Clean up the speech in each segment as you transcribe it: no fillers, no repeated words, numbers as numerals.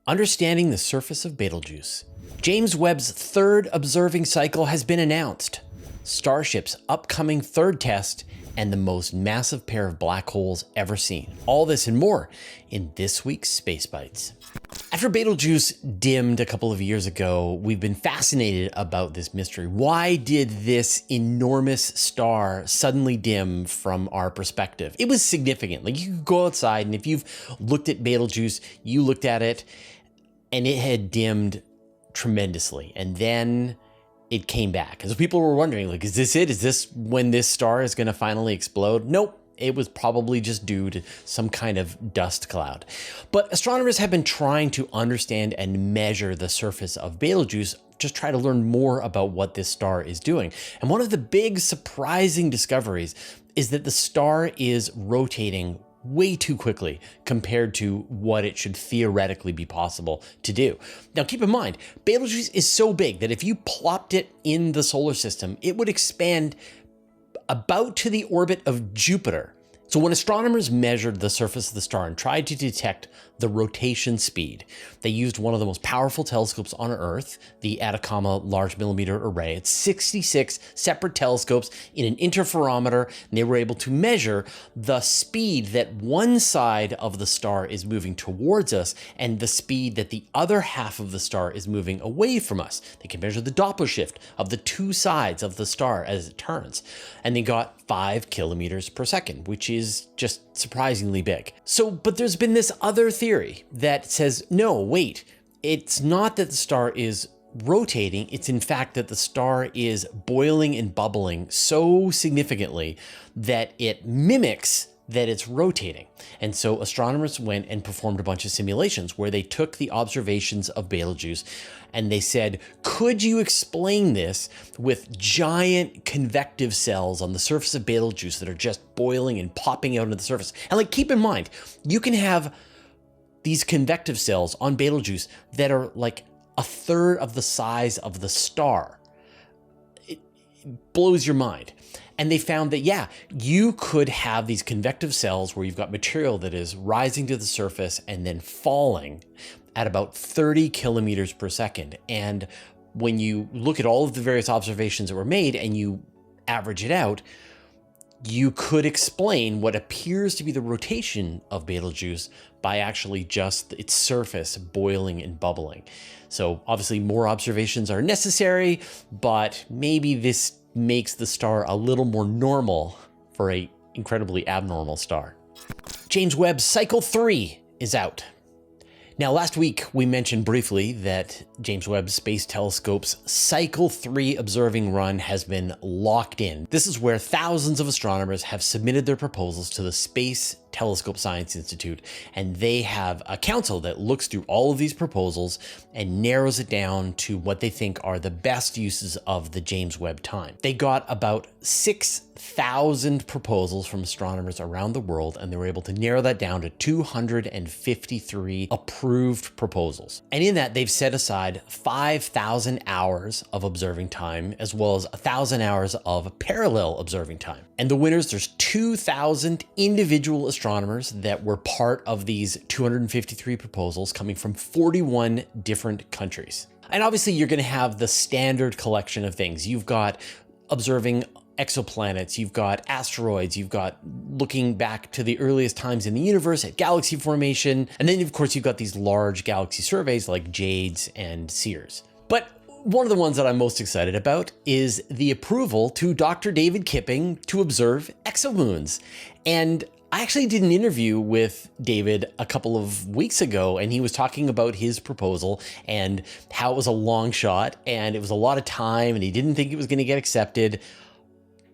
Understanding the surface of Betelgeuse. James Webb's third observing cycle has been announced. Starship's upcoming third test and the most massive pair of black holes ever seen. All this and more in this week's Space Bites. After Betelgeuse dimmed a couple of years ago, we've been fascinated about this mystery. Why did this enormous star suddenly dim from our perspective? It was significant. Like, you could go outside, and if you've looked at Betelgeuse, you looked at it and it had dimmed tremendously. And then it came back. And so people were wondering, like, is this it? Is this when this star is going to finally explode? Nope. It was probably just due to some kind of dust cloud. But astronomers have been trying to understand and measure the surface of Betelgeuse, just try to learn more about what this star is doing. And one of the big surprising discoveries is that the star is rotating way too quickly compared to what it should theoretically be possible to do. Now, keep in mind, Betelgeuse is so big that if you plopped it in the solar system, it would expand about to the orbit of Jupiter. So when astronomers measured the surface of the star and tried to detect the rotation speed, they used one of the most powerful telescopes on Earth, the Atacama Large Millimeter Array. It's 66 separate telescopes in an interferometer, and they were able to measure the speed that one side of the star is moving towards us and the speed that the other half of the star is moving away from us. They can measure the Doppler shift of the two sides of the star as it turns, and they got 5 kilometers per second, which is just surprisingly big. So, but there's been this other theory that says, no, wait, it's not that the star is rotating, it's in fact that the star is boiling and bubbling so significantly that it mimics that it's rotating. And so astronomers went and performed a bunch of simulations where they took the observations of Betelgeuse and they said, could you explain this with giant convective cells on the surface of Betelgeuse that are just boiling and popping out into the surface? And like, keep in mind, you can have these convective cells on Betelgeuse that are like a third of the size of the star. It blows your mind. And they found that, yeah, you could have these convective cells where you've got material that is rising to the surface and then falling at about 30 kilometers per second. And when you look at all of the various observations that were made and you average it out, you could explain what appears to be the rotation of Betelgeuse by actually just its surface boiling and bubbling. So obviously more observations are necessary, but maybe this makes the star a little more normal for an incredibly abnormal star. James Webb's Cycle 3 is out. Now, last week we mentioned briefly that James Webb Space Telescope's Cycle 3 observing run has been locked in. This is where thousands of astronomers have submitted their proposals to the Space Telescope Science Institute, and they have a council that looks through all of these proposals and narrows it down to what they think are the best uses of the James Webb time. They got about 6,000 proposals from astronomers around the world, and they were able to narrow that down to 253 approved proposals. And in that, they've set aside 5,000 hours of observing time, as well as 1,000 hours of parallel observing time. And the winners, there's 2,000 individual astronomers that were part of these 253 proposals coming from 41 different countries. And obviously you're going to have the standard collection of things. You've got observing exoplanets, you've got asteroids, you've got looking back to the earliest times in the universe at galaxy formation. And then of course you've got these large galaxy surveys like JADES and SEERS. But one of the ones that I'm most excited about is the approval to Dr. David Kipping to observe exomoons. And I actually did an interview with David a couple of weeks ago, and he was talking about his proposal and how it was a long shot and it was a lot of time and he didn't think it was going to get accepted,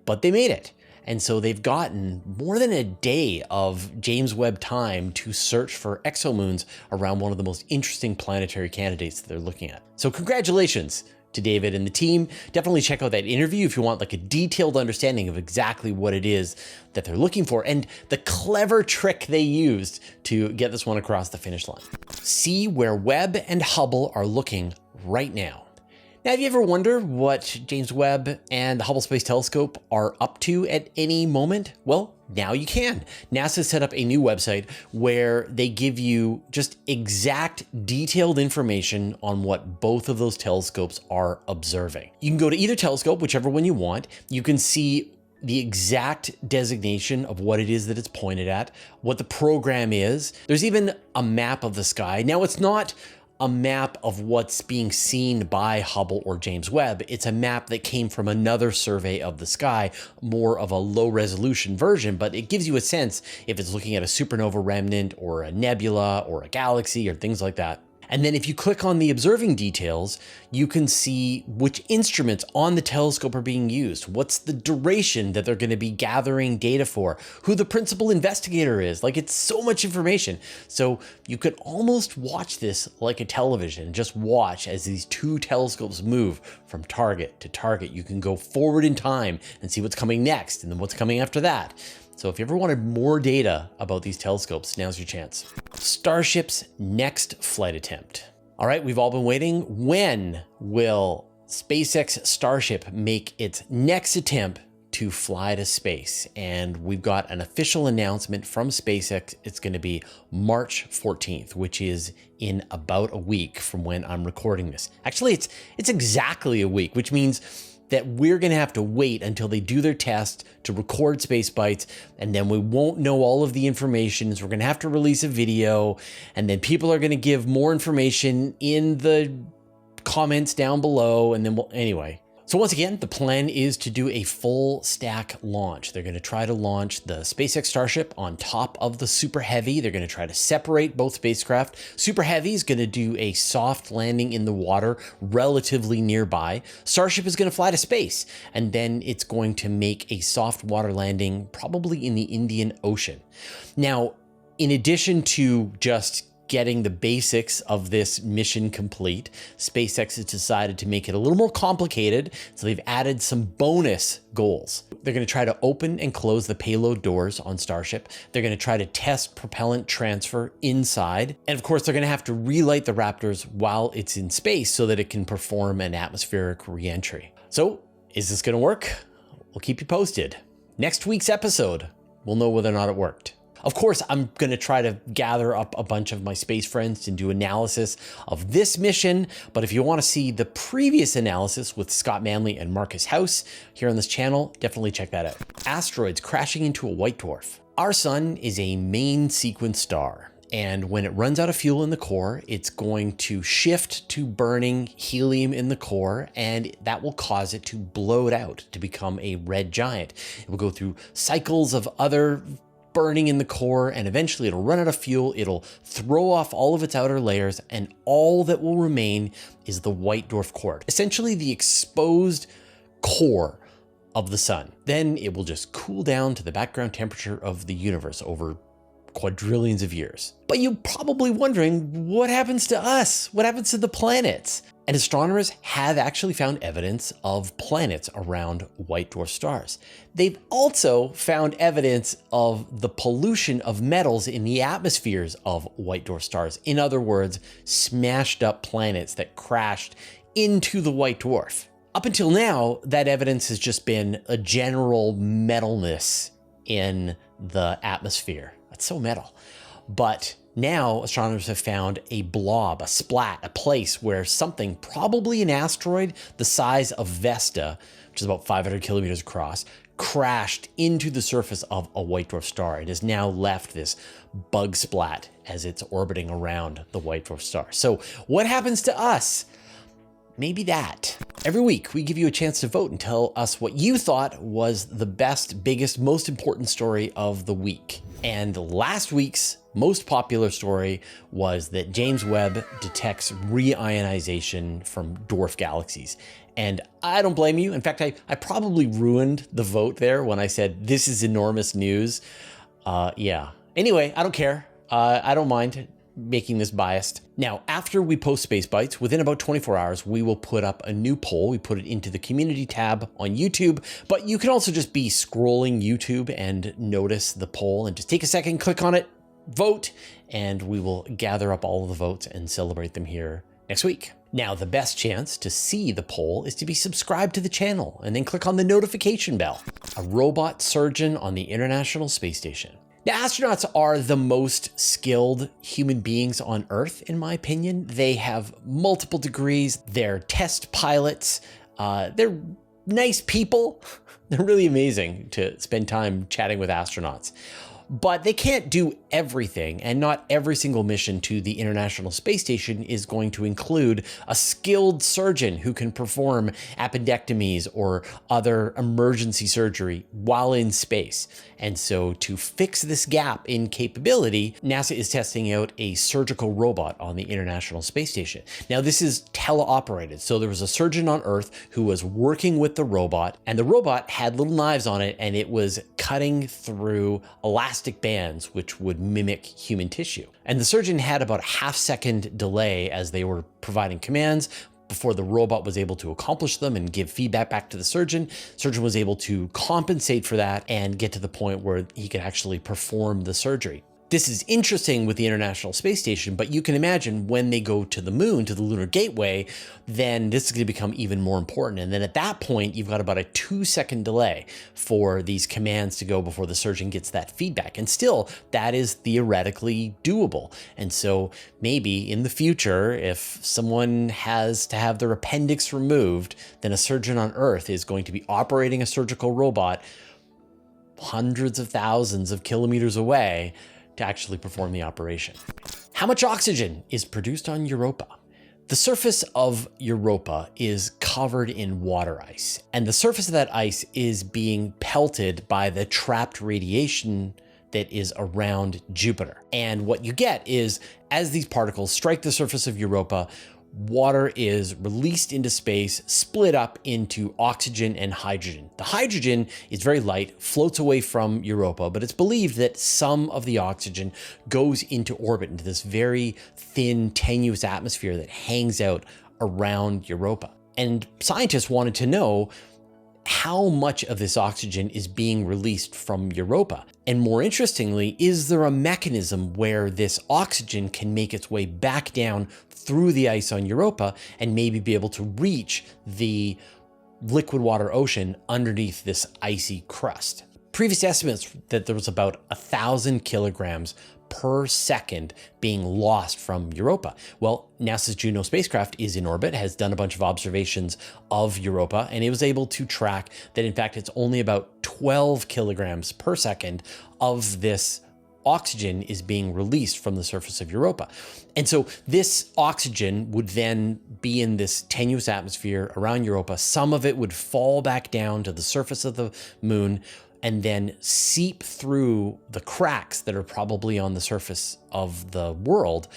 but they made it. And so they've gotten more than a day of James Webb time to search for exomoons around one of the most interesting planetary candidates that they're looking at. So congratulations to David and the team. Definitely check out that interview if you want like a detailed understanding of exactly what it is that they're looking for and the clever trick they used to get this one across the finish line. See where Webb and Hubble are looking right now. Now, have you ever wondered what James Webb and the Hubble Space Telescope are up to at any moment? Well, now you can. NASA set up a new website where they give you just exact detailed information on what both of those telescopes are observing. You can go to either telescope, whichever one you want. You can see the exact designation of what it is that it's pointed at, what the program is. There's even a map of the sky. Now, it's not a map of what's being seen by Hubble or James Webb. It's a map that came from another survey of the sky, more of a low resolution version, but it gives you a sense if it's looking at a supernova remnant or a nebula or a galaxy or things like that. And then if you click on the observing details, you can see which instruments on the telescope are being used, what's the duration that they're going to be gathering data for, who the principal investigator is. Like, it's so much information. So you could almost watch this like a television, just watch as these two telescopes move from target to target. You can go forward in time and see what's coming next and then what's coming after that. So if you ever wanted more data about these telescopes, now's your chance. Starship's next flight attempt. All right, we've all been waiting. When will SpaceX Starship make its next attempt to fly to space? And we've got an official announcement from SpaceX. It's going to be March 14th, which is in about a week from when I'm recording this. Actually, it's exactly a week, which means that we're going to have to wait until they do their test to record Space Bites, and then we won't know all of the information. So we're going to have to release a video, and then people are going to give more information in the comments down below, and then anyway. So once again, the plan is to do a full stack launch. They're going to try to launch the SpaceX Starship on top of the Super Heavy. They're going to try to separate both spacecraft. Super Heavy is going to do a soft landing in the water relatively nearby. Starship is going to fly to space, and then it's going to make a soft water landing probably in the Indian Ocean. Now, in addition to just getting the basics of this mission complete, SpaceX has decided to make it a little more complicated, so they've added some bonus goals. They're going to try to open and close the payload doors on Starship. They're going to try to test propellant transfer inside. And of course, they're going to have to relight the Raptors while it's in space so that it can perform an atmospheric re-entry. So, is this going to work? We'll keep you posted. Next week's episode, we'll know whether or not it worked. Of course, I'm going to try to gather up a bunch of my space friends and do analysis of this mission. But if you want to see the previous analysis with Scott Manley and Marcus House here on this channel, definitely check that out. Asteroids crashing into a white dwarf. Our sun is a main sequence star. And when it runs out of fuel in the core, it's going to shift to burning helium in the core, and that will cause it to blow out to become a red giant. It will go through cycles of other burning in the core, and eventually it'll run out of fuel, it'll throw off all of its outer layers, and all that will remain is the white dwarf core, essentially the exposed core of the sun. Then it will just cool down to the background temperature of the universe over quadrillions of years. But you're probably wondering, what happens to us? What happens to the planets? And astronomers have actually found evidence of planets around white dwarf stars. They've also found evidence of the pollution of metals in the atmospheres of white dwarf stars. In other words, smashed up planets that crashed into the white dwarf. Up until now, that evidence has just been a general metalness in the atmosphere. That's so metal. But now astronomers have found a blob, a splat, a place where something, probably an asteroid the size of Vesta, which is about 500 kilometers across, crashed into the surface of a white dwarf star. It has now left this bug splat as it's orbiting around the white dwarf star. So what happens to us? Maybe that. Every week, we give you a chance to vote and tell us what you thought was the best, biggest, most important story of the week. And last week's most popular story was that James Webb detects reionization from dwarf galaxies. And I don't blame you. In fact, I probably ruined the vote there when I said, this is enormous news. Yeah. Anyway, I don't care. I don't mind making this biased. Now, after we post Space Bites, within about 24 hours, we will put up a new poll. We put it into the community tab on YouTube, but you can also just be scrolling YouTube and notice the poll and just take a second, click on it, vote, and we will gather up all of the votes and celebrate them here next week. Now, the best chance to see the poll is to be subscribed to the channel and then click on the notification bell. A robot surgeon on the International Space Station. Now, astronauts are the most skilled human beings on Earth, in my opinion. They have multiple degrees. They're test pilots. They're nice people. They're really amazing to spend time chatting with astronauts. But they can't do everything, and not every single mission to the International Space Station is going to include a skilled surgeon who can perform appendectomies or other emergency surgery while in space. And so to fix this gap in capability, NASA is testing out a surgical robot on the International Space Station. Now, this is teleoperated. So there was a surgeon on Earth who was working with the robot, and the robot had little knives on it, and it was cutting through elastic bands, which would mimic human tissue. And the surgeon had about a half-second delay as they were providing commands before the robot was able to accomplish them and give feedback back to the surgeon. Surgeon was able to compensate for that and get to the point where he could actually perform the surgery. This is interesting with the International Space Station, but you can imagine when they go to the moon, to the Lunar Gateway, then this is going to become even more important. And then at that point, you've got about a 2-second delay for these commands to go before the surgeon gets that feedback. And still, that is theoretically doable. And so maybe in the future, if someone has to have their appendix removed, then a surgeon on Earth is going to be operating a surgical robot hundreds of thousands of kilometers away to actually perform the operation. How much oxygen is produced on Europa? The surface of Europa is covered in water ice, and the surface of that ice is being pelted by the trapped radiation that is around Jupiter. And what you get is, as these particles strike the surface of Europa, water is released into space, split up into oxygen and hydrogen. The hydrogen is very light, floats away from Europa, but it's believed that some of the oxygen goes into orbit, into this very thin, tenuous atmosphere that hangs out around Europa. And scientists wanted to know how much of this oxygen is being released from Europa. And more interestingly, is there a mechanism where this oxygen can make its way back down through the ice on Europa and maybe be able to reach the liquid water ocean underneath this icy crust? Previous estimates that there was about 1,000 kilograms per second being lost from Europa. Well, NASA's Juno spacecraft is in orbit, has done a bunch of observations of Europa, and it was able to track that in fact it's only about 12 kilograms per second of this oxygen is being released from the surface of Europa. And so this oxygen would then be in this tenuous atmosphere around Europa. Some of it would fall back down to the surface of the moon and then seep through the cracks that are probably on the surface of the world,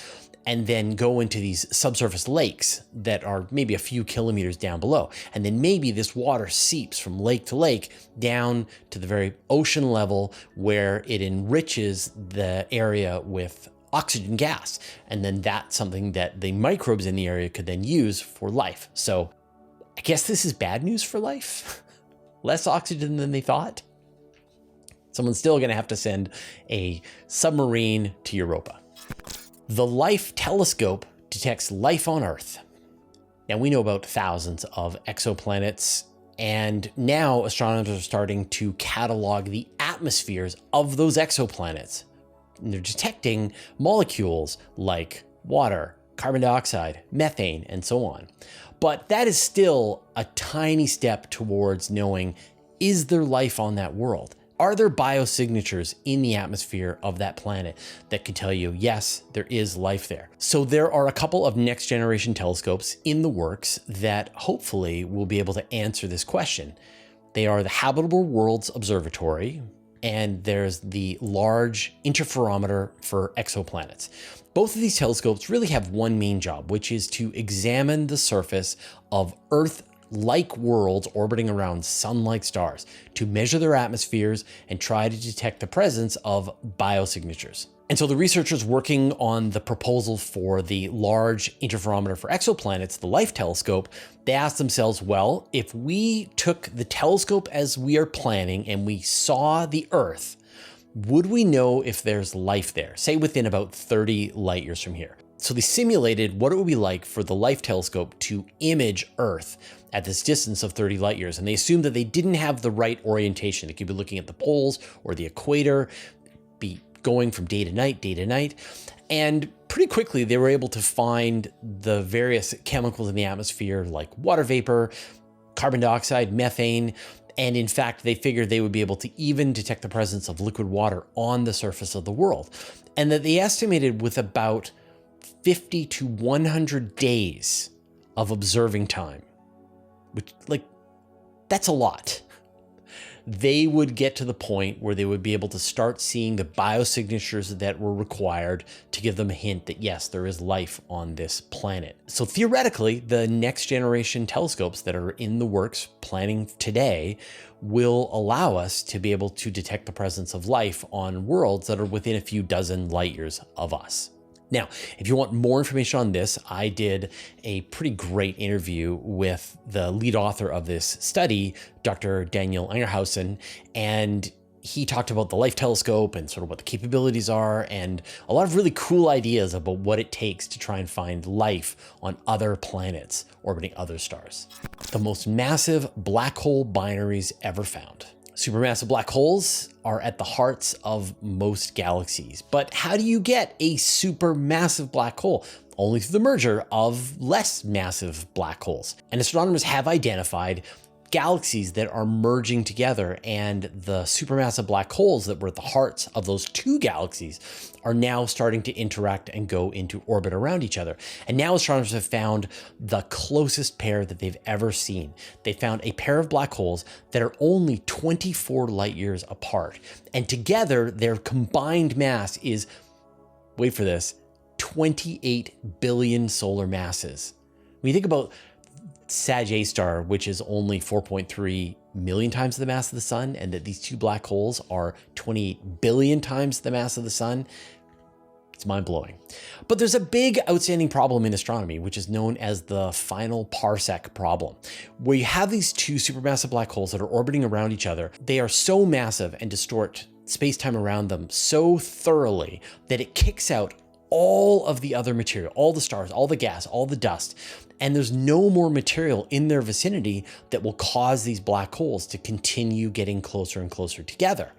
and then go into these subsurface lakes that are maybe a few kilometers down below. And then maybe this water seeps from lake to lake down to the very ocean level where it enriches the area with oxygen gas. And then that's something that the microbes in the area could then use for life. So I guess this is bad news for life. Less oxygen than they thought. Someone's still going to have to send a submarine to Europa. The LIFE telescope detects life on Earth. Now, we know about thousands of exoplanets, and now astronomers are starting to catalog the atmospheres of those exoplanets. And they're detecting molecules like water, carbon dioxide, methane, and so on. But that is still a tiny step towards knowing, is there life on that world? Are there biosignatures in the atmosphere of that planet that could tell you, yes, there is life there? So there are a couple of next generation telescopes in the works that hopefully will be able to answer this question. They are the Habitable Worlds Observatory, and there's the Large Interferometer for Exoplanets. Both of these telescopes really have one main job, which is to examine the surface of Earth-like worlds orbiting around sun-like stars, to measure their atmospheres and try to detect the presence of biosignatures. And so the researchers working on the proposal for the Large Interferometer for Exoplanets, the LIFE telescope, they asked themselves, well, if we took the telescope as we are planning and we saw the Earth, would we know if there's life there, say within about 30 light years from here? So they simulated what it would be like for the LIFE telescope to image Earth at this distance of 30 light years. And they assumed that they didn't have the right orientation. It could be looking at the poles or the equator, be going from day to night. And pretty quickly, they were able to find the various chemicals in the atmosphere like water vapor, carbon dioxide, methane. And in fact, they figured they would be able to even detect the presence of liquid water on the surface of the world. And that they estimated with about 50 to 100 days of observing time, which, like, that's a lot. They would get to the point where they would be able to start seeing the biosignatures that were required to give them a hint that, yes, there is life on this planet. So theoretically, the next generation telescopes that are in the works planning today will allow us to be able to detect the presence of life on worlds that are within a few dozen light years of us. Now, if you want more information on this, I did a pretty great interview with the lead author of this study, Dr. Daniel Engerhausen, and he talked about the LIFE telescope and sort of what the capabilities are and a lot of really cool ideas about what it takes to try and find life on other planets orbiting other stars. The most massive black hole binaries ever found. Supermassive black holes are at the hearts of most galaxies. But how do you get a supermassive black hole? Only through the merger of less massive black holes. And astronomers have identified galaxies that are merging together, and the supermassive black holes that were at the hearts of those two galaxies are now starting to interact and go into orbit around each other. And now astronomers have found the closest pair that they've ever seen. They found a pair of black holes that are only 24 light years apart. And together, their combined mass is, wait for this, 28 billion solar masses. When you think about Sag A star, which is only 4.3 million times the mass of the sun, and that these two black holes are 28 billion times the mass of the sun, it's mind-blowing. But there's a big outstanding problem in astronomy, which is known as the final parsec problem, where you have these two supermassive black holes that are orbiting around each other. They are so massive and distort space-time around them so thoroughly that it kicks out all of the other material, all the stars, all the gas, all the dust, and there's no more material in their vicinity that will cause these black holes to continue getting closer and closer together.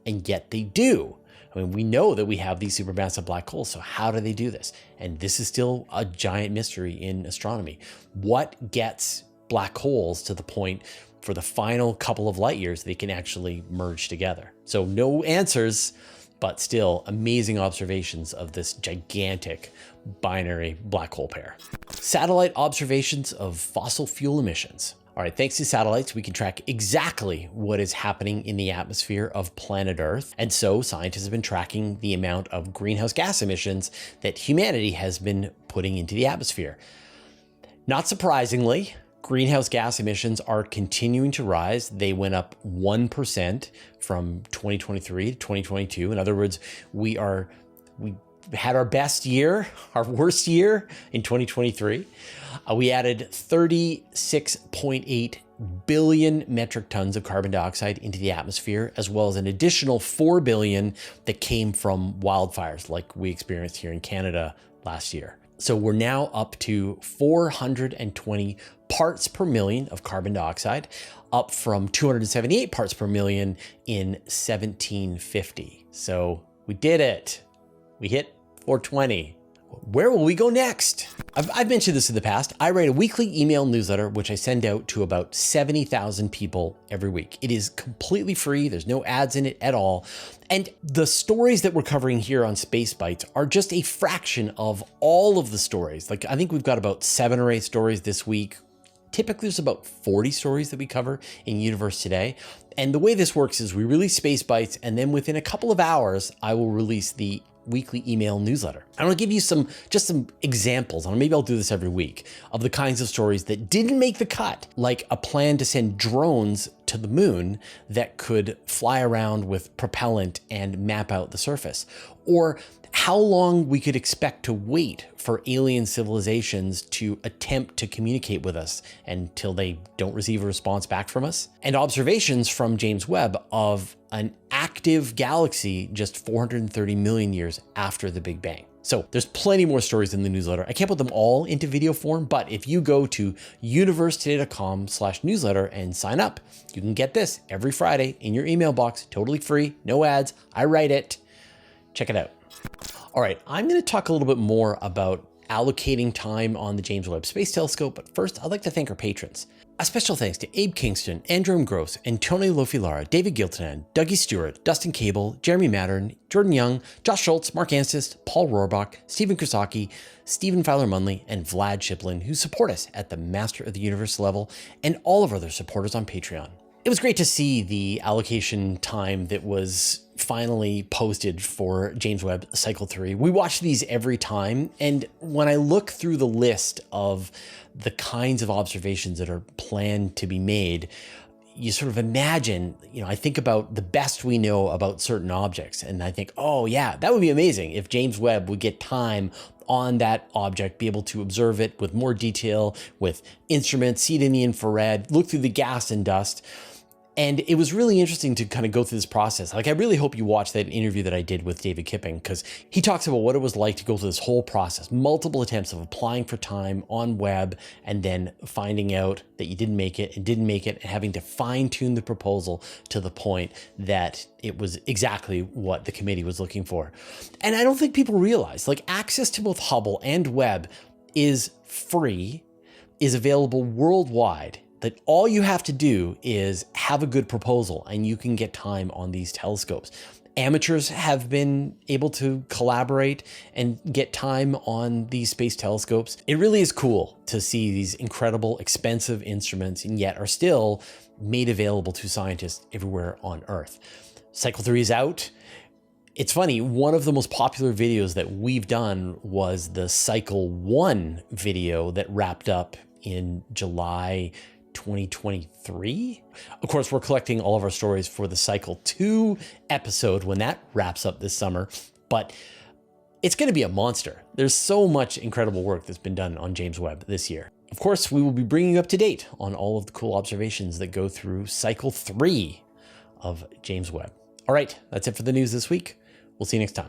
And yet they do. I mean, we know that we have these supermassive black holes, so how do they do this? And this is still a giant mystery in astronomy. What gets black holes to the point for the final couple of light years they can actually merge together? So no answers, but still amazing observations of this gigantic binary black hole pair. Satellite observations of fossil fuel emissions. All right, thanks to satellites, we can track exactly what is happening in the atmosphere of planet Earth. And so scientists have been tracking the amount of greenhouse gas emissions that humanity has been putting into the atmosphere. Not surprisingly, greenhouse gas emissions are continuing to rise. They went up 1% from 2023 to 2022. In other words, we had our best year, our worst year in 2023. We added 36.8 billion metric tons of carbon dioxide into the atmosphere, as well as an additional 4 billion that came from wildfires like we experienced here in Canada last year. So we're now up to 420 parts per million of carbon dioxide, up from 278 parts per million in 1750. So we did it. We hit 420. Where will we go next? I've mentioned this in the past. I write a weekly email newsletter, which I send out to about 70,000 people every week. It is completely free. There's no ads in it at all. And the stories that we're covering here on Space Bites are just a fraction of all of the stories. Like, I think we've got about 7 or 8 stories this week. Typically, there's about 40 stories that we cover in Universe Today. And the way this works is we release Space Bites, and then within a couple of hours, I will release the weekly email newsletter. I'm gonna give you some examples, and maybe I'll do this every week, of the kinds of stories that didn't make the cut, like a plan to send drones to the moon that could fly around with propellant and map out the surface, or how long we could expect to wait for alien civilizations to attempt to communicate with us until they don't receive a response back from us, and observations from James Webb of an active galaxy just 430 million years after the Big Bang. So there's plenty more stories in the newsletter. I can't put them all into video form, but if you go to universetoday.com/newsletter and sign up, you can get this every Friday in your email box, totally free, no ads. I write it. Check it out. All right, I'm going to talk a little bit more about allocating time on the James Webb Space Telescope, but first I'd like to thank our patrons. A special thanks to Abe Kingston, Andrew Gross, Antonio Lofilara, David Giltanan, Dougie Stewart, Dustin Cable, Jeremy Mattern, Jordan Young, Josh Schultz, Mark Anstis, Paul Rohrbach, Stephen Krasaki, Stephen Fowler-Munley, and Vlad Shiplin, who support us at the Master of the Universe level, and all of our other supporters on Patreon. It was great to see the allocation time that was finally posted for James Webb Cycle 3. We watch these every time, and when I look through the list of the kinds of observations that are planned to be made, you sort of imagine, I think about the best we know about certain objects, and I think, oh yeah, that would be amazing if James Webb would get time on that object, be able to observe it with more detail, with instruments, see it in the infrared, look through the gas and dust. And it was really interesting to kind of go through this process. Like, I really hope you watched that interview that I did with David Kipping, because he talks about what it was like to go through this whole process, multiple attempts of applying for time on Webb, and then finding out that you didn't make it, and having to fine tune the proposal to the point that it was exactly what the committee was looking for. And I don't think people realize, like, access to both Hubble and Webb is free, is available worldwide. That all you have to do is have a good proposal and you can get time on these telescopes. Amateurs have been able to collaborate and get time on these space telescopes. It really is cool to see these incredible, expensive instruments, and yet are still made available to scientists everywhere on Earth. Cycle 3 is out. It's funny, one of the most popular videos that we've done was the Cycle 1 video that wrapped up in July 2023. Of course, we're collecting all of our stories for the Cycle 2 episode when that wraps up this summer, but it's going to be a monster. There's so much incredible work that's been done on James Webb this year. Of course, we will be bringing you up to date on all of the cool observations that go through Cycle 3 of James Webb. All right, that's it for the news this week. We'll see you next time.